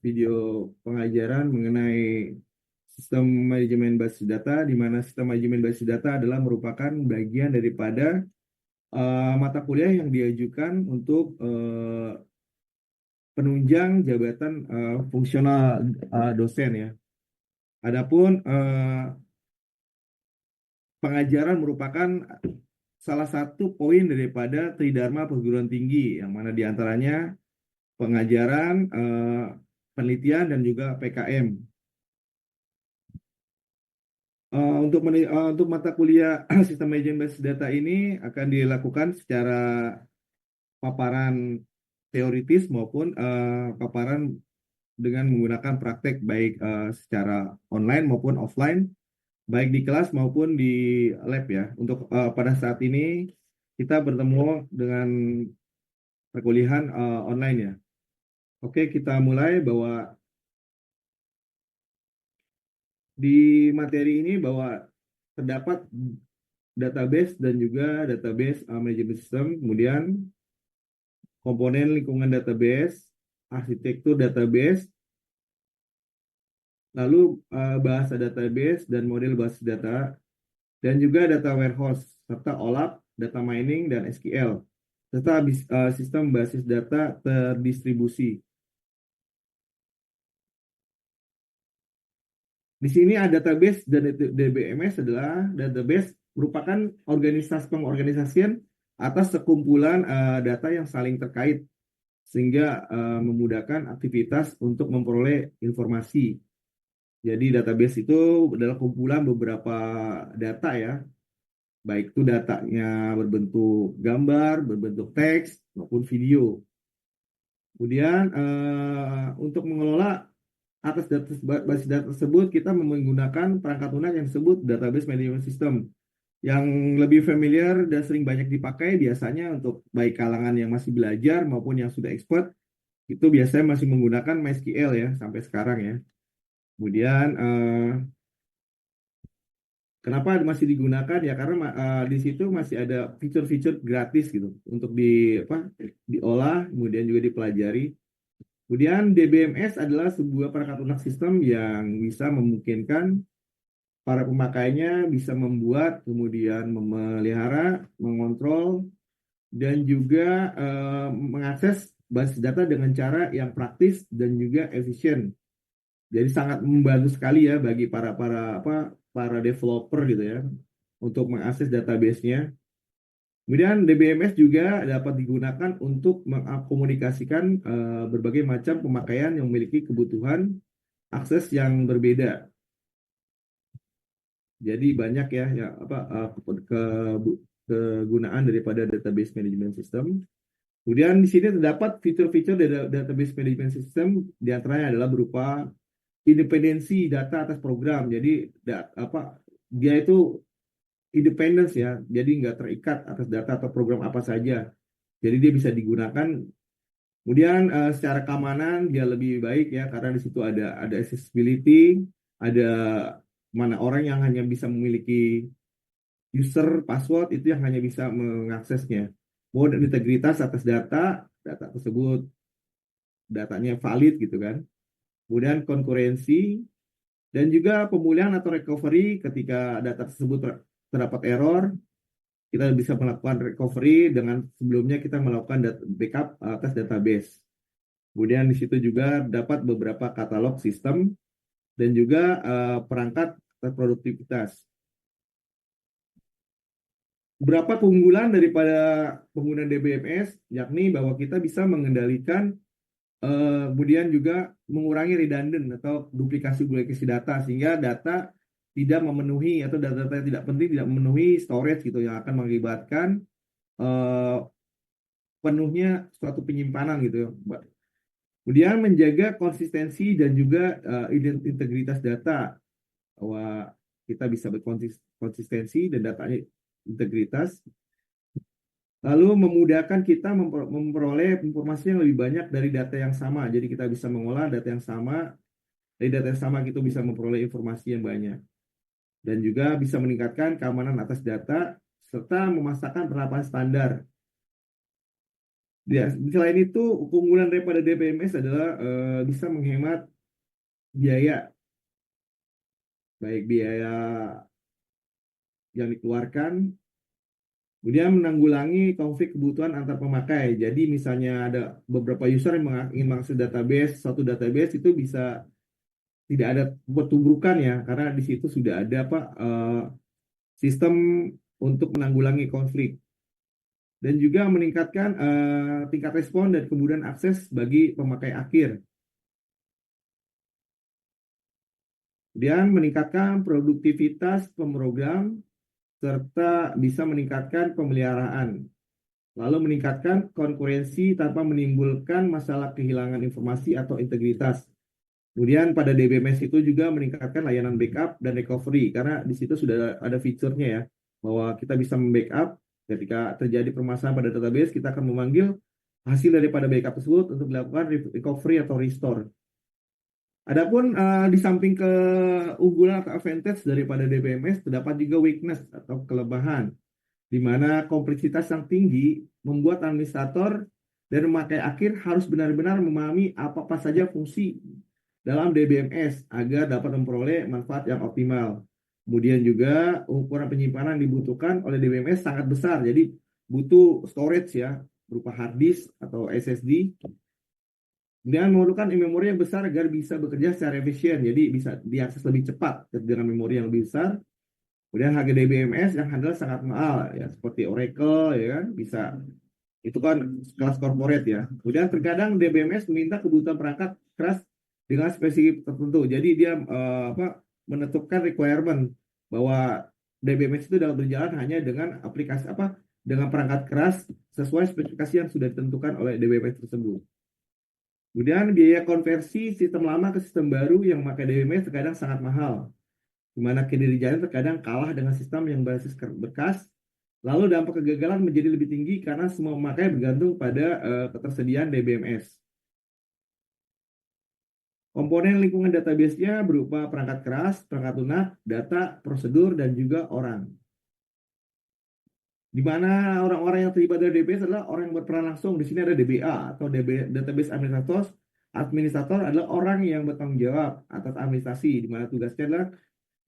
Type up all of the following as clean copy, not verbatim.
video pengajaran mengenai sistem manajemen basis data, di mana sistem manajemen basis data adalah merupakan bagian daripada mata kuliah yang diajukan untuk penunjang jabatan fungsional dosen ya. Adapun pengajaran merupakan salah satu poin daripada Tridharma perguruan tinggi, yang mana diantaranya pengajaran, penelitian, dan juga PKM. Untuk mata kuliah sistem manajemen basis data ini akan dilakukan secara paparan teoritis maupun paparan dengan menggunakan praktek baik secara online maupun offline, baik di kelas maupun di lab ya. Untuk pada saat ini kita bertemu dengan perkuliahan online ya. Oke, kita mulai bahwa di materi ini bahwa terdapat database dan juga database manajemen sistem, kemudian komponen lingkungan database, arsitektur database, lalu bahasa database dan model basis data, dan juga data warehouse, serta OLAP, data mining, dan SQL, serta sistem basis data terdistribusi. Di sini ada database dan DBMS adalah database merupakan pengorganisasian atas sekumpulan data yang saling terkait sehingga memudahkan aktivitas untuk memperoleh informasi. Jadi database itu adalah kumpulan beberapa data ya, baik itu datanya berbentuk gambar, berbentuk teks maupun video. Kemudian untuk mengelola atas basis data tersebut, kita menggunakan perangkat lunak yang disebut database management system, yang lebih familiar dan sering banyak dipakai biasanya untuk baik kalangan yang masih belajar maupun yang sudah expert, itu biasanya masih menggunakan MySQL ya sampai sekarang ya. Kemudian kenapa masih digunakan ya, karena di situ masih ada fitur-fitur gratis gitu untuk diolah, kemudian juga dipelajari. Kemudian DBMS adalah sebuah perangkat lunak sistem yang bisa memungkinkan para pemakainya bisa membuat, kemudian memelihara, mengontrol, dan juga mengakses basis data dengan cara yang praktis dan juga efisien. Jadi sangat membantu sekali ya bagi para developer gitu ya untuk mengakses database-nya. Kemudian DBMS juga dapat digunakan untuk mengakomunikasikan berbagai macam pemakaian yang memiliki kebutuhan akses yang berbeda. Jadi banyak ya, kegunaan daripada database management system. Kemudian di sini terdapat fitur-fitur dari database management system, diantaranya adalah berupa independensi data atas program. Jadi dia itu independence ya, jadi nggak terikat atas data atau program apa saja. Jadi dia bisa digunakan. Kemudian secara keamanan dia lebih baik ya, karena di situ ada accessibility, ada mana orang yang hanya bisa memiliki user password itu yang hanya bisa mengaksesnya. Kemudian integritas atas data tersebut datanya valid gitu kan. Kemudian konkurensi dan juga pemulihan atau recovery ketika data tersebut terdapat error, kita bisa melakukan recovery dengan sebelumnya kita melakukan backup atas database. Kemudian di situ juga dapat beberapa katalog sistem dan juga perangkat produktivitas. Berapa keunggulan daripada penggunaan DBMS, yakni bahwa kita bisa mengendalikan kemudian juga mengurangi redundant atau duplikasi data, sehingga data tidak memenuhi atau data-data yang tidak penting tidak memenuhi storage gitu, yang akan mengakibatkan penuhnya suatu penyimpanan gitu ya. Kemudian menjaga konsistensi dan juga integritas data, bahwa kita bisa berkonsistensi dan datanya integritas. Lalu memudahkan kita memperoleh informasi yang lebih banyak dari data yang sama. Jadi kita bisa mengolah data yang sama, dari data yang sama kita bisa memperoleh informasi yang banyak. Dan juga bisa meningkatkan keamanan atas data, serta memasakkan penerapan standar Selain itu, keunggulan daripada DBMS adalah bisa menghemat biaya, baik biaya yang dikeluarkan, kemudian menanggulangi konflik kebutuhan antar pemakai. Jadi misalnya ada beberapa user yang ingin mengakses database, satu database itu bisa tidak ada pertubrukan ya, karena di situ sudah ada apa sistem untuk menanggulangi konflik dan juga meningkatkan tingkat respon dan kemudahan akses bagi pemakai akhir. Kemudian meningkatkan produktivitas pemrogram serta bisa meningkatkan pemeliharaan. Lalu meningkatkan konkurensi tanpa menimbulkan masalah kehilangan informasi atau integritas. Kemudian pada DBMS itu juga meningkatkan layanan backup dan recovery karena di situ sudah ada fiturnya ya bahwa kita bisa membackup ketika terjadi permasalahan pada database, kita akan memanggil hasil daripada backup tersebut untuk dilakukan recovery atau restore. Adapun di samping keunggulan atau advantage daripada DBMS, terdapat juga weakness atau kelemahan, di mana kompleksitas yang tinggi membuat administrator dan pemakai akhir harus benar-benar memahami apa-apa saja fungsi dalam DBMS agar dapat memperoleh manfaat yang optimal. Kemudian juga ukuran penyimpanan dibutuhkan oleh DBMS sangat besar, jadi butuh storage ya, berupa hard disk atau SSD. Kemudian memerlukan memori yang besar agar bisa bekerja secara efisien, jadi bisa diakses lebih cepat dengan memori yang lebih besar. Kemudian harga DBMS yang handal sangat mahal ya, seperti Oracle ya kan, bisa itu kan kelas corporate ya. Kemudian terkadang DBMS meminta kebutuhan perangkat keras dengan spesifik tertentu. Jadi dia menentukan requirement bahwa DBMS itu dalam berjalan hanya dengan aplikasi dengan perangkat keras sesuai spesifikasi yang sudah ditentukan oleh DBMS tersebut. Kemudian biaya konversi sistem lama ke sistem baru yang memakai DBMS terkadang sangat mahal, di mana kinerjanya terkadang kalah dengan sistem yang berbasis berkas. Lalu dampak kegagalan menjadi lebih tinggi karena semua pemakai bergantung pada ketersediaan DBMS. Komponen lingkungan database-nya berupa perangkat keras, perangkat lunak, data, prosedur, dan juga orang. Di mana orang-orang yang terlibat dari DBS adalah orang yang berperan langsung. Di sini ada DBA atau Database Administrator. Administrator adalah orang yang bertanggung jawab atas administrasi, di mana tugasnya adalah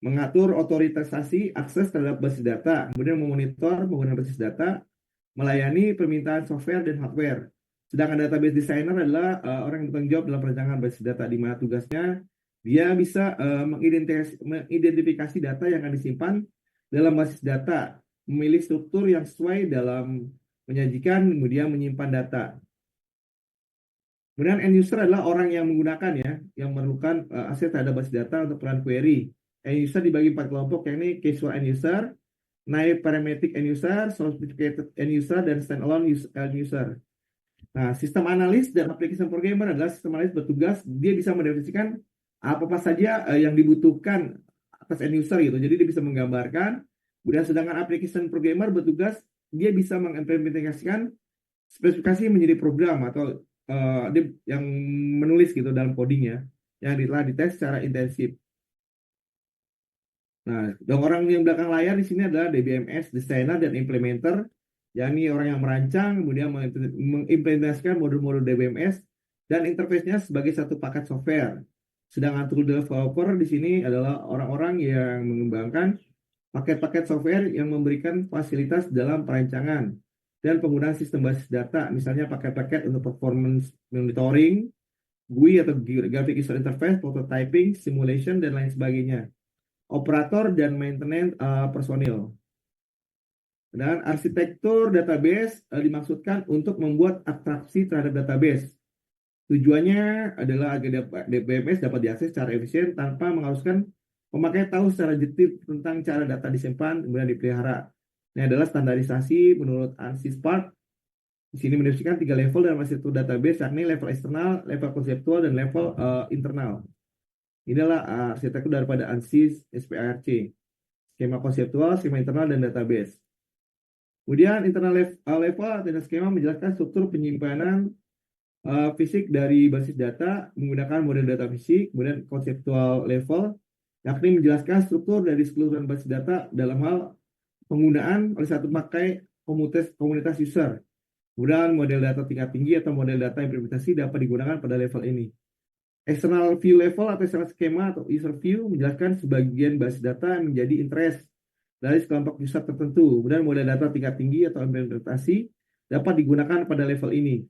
mengatur otorisasi akses terhadap basis data, kemudian memonitor penggunaan basis data, melayani permintaan software dan hardware. Sedangkan database designer adalah orang yang bertanggung jawab dalam perancangan basis data, di mana tugasnya dia bisa mengidentifikasi data yang akan disimpan dalam basis data, memilih struktur yang sesuai dalam menyajikan, kemudian menyimpan data. Kemudian end user adalah orang yang menggunakan ya, yang memerlukan akses terhadap basis data untuk peran query. End user dibagi 4 kelompok, yakni casual end user, naive parametric end user, sophisticated end user, dan standalone end user. Nah, sistem analis dan application programmer adalah sistem analis bertugas, dia bisa mendefinisikan apa saja yang dibutuhkan atas end user gitu. Jadi dia bisa menggambarkan. Kemudian sedangkan application programmer bertugas, dia bisa mengimplementasikan spesifikasi menjadi program atau dia yang menulis gitu dalam codingnya yang telah dites secara intensif. Nah, dan orang yang belakang layar di sini adalah DBMS, designer dan implementer, yakni orang yang merancang, kemudian mengimplementasikan modul-modul DBMS dan interface-nya sebagai satu paket software. Sedangkan tool developer di sini adalah orang-orang yang mengembangkan paket-paket software yang memberikan fasilitas dalam perancangan dan penggunaan sistem basis data, misalnya paket-paket untuk performance monitoring, GUI atau graphic user interface, prototyping, simulation, dan lain sebagainya. Operator dan maintenance personil. Dan arsitektur database dimaksudkan untuk membuat abstraksi terhadap database. Tujuannya adalah agar DBMS dapat diakses secara efisien tanpa mengharuskan pemakai tahu secara detail tentang cara data disimpan kemudian dipelihara. Ini adalah standarisasi menurut ANSI Spark. Di sini mendefinisikan 3 level dalam arsitektur database, yakni level eksternal, level konseptual, dan level internal. Inilah arsitektur daripada ANSI SPARC. Skema konseptual, skema internal, dan database. Kemudian internal level dan skema menjelaskan struktur penyimpanan fisik dari basis data menggunakan model data fisik. Kemudian konseptual level, yakni menjelaskan struktur dari keseluruhan basis data dalam hal penggunaan oleh satu pemakai komunitas user. Kemudian model data tingkat tinggi atau model data implementasi dapat digunakan pada level ini. External view level atau external schema atau user view menjelaskan sebagian basis data yang menjadi interest dari sekelompok user tertentu. Kemudian model data tingkat tinggi atau implementasi dapat digunakan pada level ini.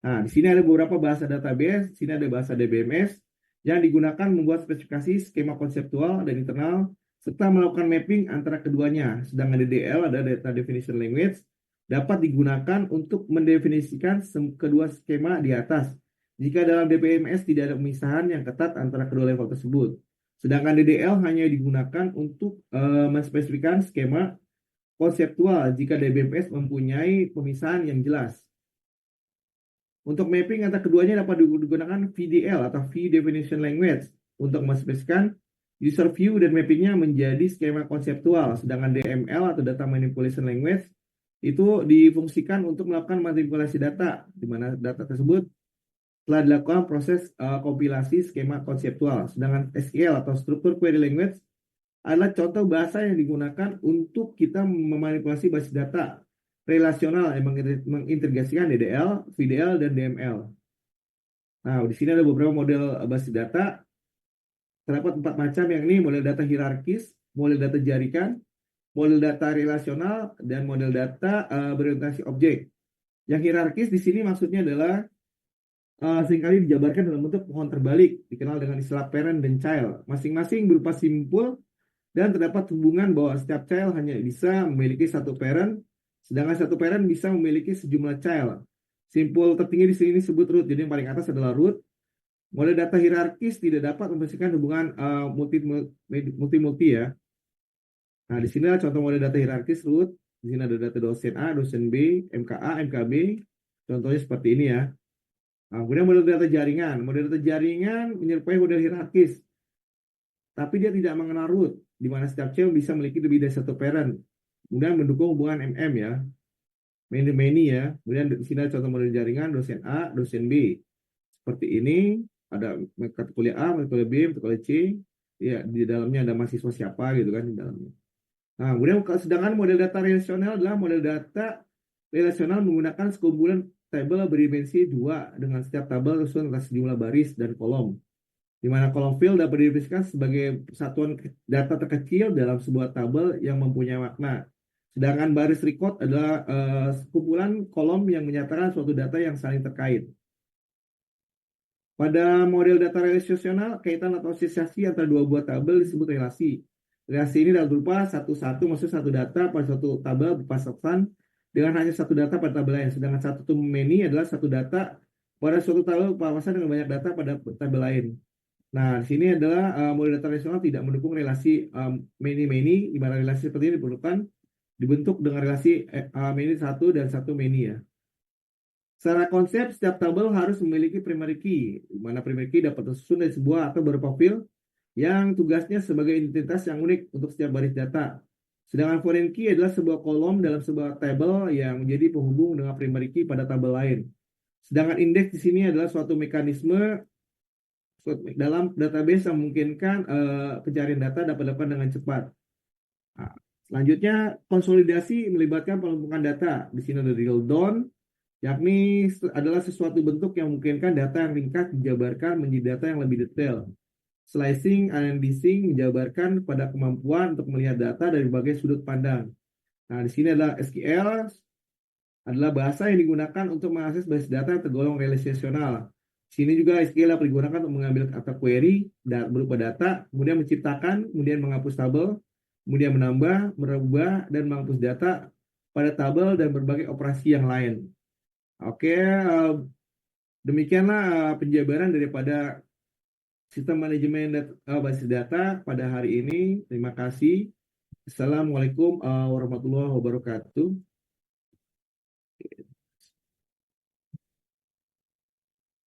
Nah, di sini ada beberapa bahasa database, di sini ada bahasa DBMS yang digunakan membuat spesifikasi skema konseptual dan internal serta melakukan mapping antara keduanya. Sedangkan DDL ada Data Definition Language dapat digunakan untuk mendefinisikan kedua skema di atas. Jika dalam DBMS tidak ada pemisahan yang ketat antara kedua level tersebut. Sedangkan DDL hanya digunakan untuk menspesifikasikan skema konseptual jika DBMS mempunyai pemisahan yang jelas. Untuk mapping antara keduanya dapat digunakan VDL atau View Definition Language untuk menspesifikasikan user view dan mappingnya menjadi skema konseptual. Sedangkan DML atau Data Manipulation Language itu difungsikan untuk melakukan manipulasi data, di mana data tersebut telah dilakukan proses kompilasi skema konseptual. Sedangkan SQL atau Structured Query Language adalah contoh bahasa yang digunakan untuk kita memanipulasi basis data relasional yang mengintegrasikan DDL, VDL, dan DML. Nah, di sini ada beberapa model basis data. Terdapat 4 macam, yang ini model data hierarkis, model data jaringan, model data relasional, dan model data berorientasi objek. Yang hierarkis di sini maksudnya adalah seringkali dijabarkan dalam bentuk pohon terbalik, dikenal dengan istilah parent dan child. Masing-masing berupa simpul dan terdapat hubungan bahwa setiap child hanya bisa memiliki satu parent, sedangkan satu parent bisa memiliki sejumlah child. Simpul tertinggi di sini disebut root, jadi yang paling atas adalah root. Model data hierarkis tidak dapat membersihkan hubungan multi ya. Nah, di sini adalah contoh model data hierarkis root. Di sini ada data dosen A, dosen B, MKA, MKB. Contohnya seperti ini ya. Nah, kemudian model data jaringan. Model data jaringan menyerupai model hierarkis, tapi dia tidak mengenal root, di mana setiap child bisa memiliki lebih dari satu parent. Kemudian mendukung hubungan MM ya, many ya. Kemudian di sini ada contoh model jaringan dosen A, dosen B. Seperti ini, ada mata kuliah A, mata kuliah B, mata kuliah C. Ya, di dalamnya ada mahasiswa siapa gitu kan di dalamnya. Nah, kemudian sedangkan model data relasional adalah model data relasional menggunakan sekumpulan tabel berdimensi 2 dengan setiap tabel tersusun atas sejumlah baris dan kolom, di mana kolom field dapat didefinisikan sebagai satuan data terkecil dalam sebuah tabel yang mempunyai makna. Sedangkan baris record adalah kumpulan kolom yang menyatakan suatu data yang saling terkait. Pada model data relasional, kaitan atau asosiasi antara dua buah tabel disebut relasi. Relasi ini dalam berupa satu-satu, maksudnya satu data pada suatu tabel berpasangan dengan hanya satu data pada tabel lain. Sedangkan satu to many adalah satu data pada suatu tabel berpasangan dengan banyak data pada tabel lain. Nah, di sini adalah model data relasional tidak mendukung relasi many, di mana relasi seperti ini diperlukan dibentuk dengan relasi many satu dan satu many ya. Secara konsep, setiap tabel harus memiliki primary key, di mana primary key dapat tersusun dari sebuah atau berprofil yang tugasnya sebagai identitas yang unik untuk setiap baris data. Sedangkan foreign key adalah sebuah kolom dalam sebuah tabel yang menjadi penghubung dengan primary key pada tabel lain. Sedangkan indeks di sini adalah suatu mekanisme dalam database yang memungkinkan pencarian data dapat dilakukan dengan cepat. Nah, selanjutnya, konsolidasi melibatkan penumpukan data. Di sini ada drill down, yakni adalah sesuatu bentuk yang memungkinkan data yang ringkas dijabarkan menjadi data yang lebih detail. Slicing and dicing menjabarkan pada kemampuan untuk melihat data dari berbagai sudut pandang. Nah, di sini adalah SQL adalah bahasa yang digunakan untuk mengakses basis data yang tergolong relasional. Di sini juga SQL dapat digunakan untuk mengambil kata query berupa data, kemudian menciptakan, kemudian menghapus tabel, kemudian menambah, merubah, dan menghapus data pada tabel dan berbagai operasi yang lain. Oke, demikianlah penjabaran daripada sistem manajemen basis data pada hari ini. Terima kasih. Assalamualaikum warahmatullahi wabarakatuh.